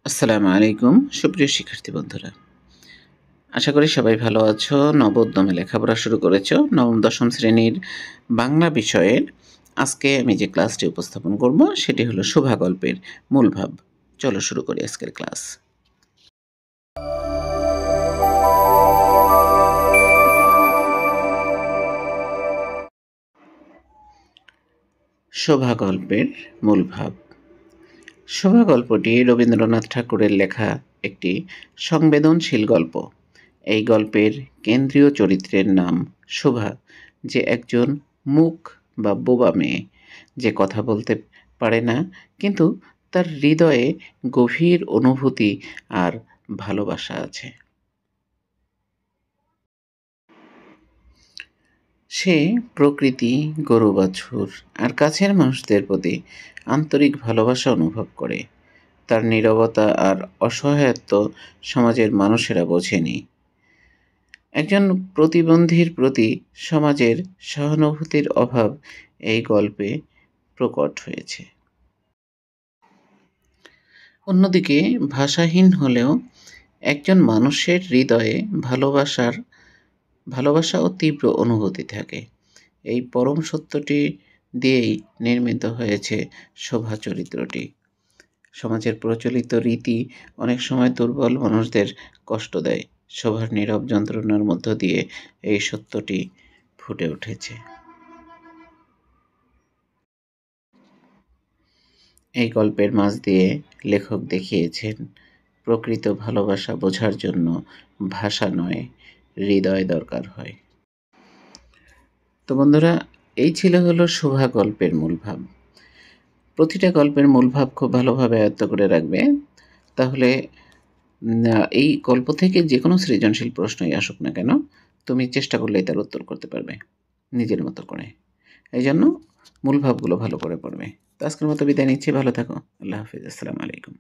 আসসালামু আলাইকুম সুপ্রিয় শিক্ষার্থী বন্ধুরা, আশা করি সবাই ভালো আছো। নবোদ্যমে লেখাপড়া শুরু করেছো। নবম দশম শ্রেণীর বাংলা বিষয়ের আজকে আমি যে ক্লাসটি উপস্থাপন করব সেটি হলো শোভা গল্পের মূল ভাব। চলো শুরু করি আজকের ক্লাস। শোভা গল্পের মূল ভাব। শোভা গল্পটি রবীন্দ্রনাথ ঠাকুরের লেখা একটি সংবেদনশীল গল্প। এই গল্পের কেন্দ্রীয় চরিত্রের নাম শোভা, যে একজন মূক বা বোবা মেয়ে, যে কথা বলতে পারে না, কিন্তু তার হৃদয়ে গভীর অনুভূতি আর ভালোবাসা আছে। সে প্রকৃতি, গরু বাছুর আর কাছের মানুষদের প্রতি আন্তরিক ভালোবাসা অনুভব করে। তার নীরবতা আর অসহায়ত্ব সমাজের মানুষেরা বোঝেনি। একজন প্রতিবন্ধীর প্রতি সমাজের সহানুভূতির অভাব এই গল্পে প্রকট হয়েছে। অন্যদিকে ভাষাহীন হলেও একজন মানুষের হৃদয়ে ভালোবাসা ও তীব্র অনুভূতি থাকে। এই পরম সত্যটি দিয়েই নির্মিত হয়েছে শোভা চরিত্রটি। সমাজের প্রচলিত রীতি অনেক সময় দুর্বল মানুষদের কষ্ট দেয়। শোভার নীরব যন্ত্রণার মধ্য দিয়ে এই সত্যটি ফুটে উঠেছে। এই গল্পের মাঝ দিয়ে লেখক দেখিয়েছেন প্রকৃত ভালোবাসা বোঝার জন্য ভাষা নয়, হৃদয় দরকার হয়। তো বন্ধুরা, এই ছিল হলো শোভা গল্পের মূল ভাব। প্রতিটা গল্পের মূল ভাব খুব ভালোভাবে আয়ত্ত করে রাখবে, তাহলে এই গল্প থেকে যে কোনো সৃজনশীল প্রশ্নই আসুক না কেন, তুমি চেষ্টা করলেই তার উত্তর করতে পারবে নিজের মতো করে। এই জন্য মূল ভাবগুলো ভালো করে পড়বে। তো আজকের মতো বিদায় নিচ্ছি। ভালো থাকো। আল্লাহ হাফিজ। আসসালামু আলাইকুম।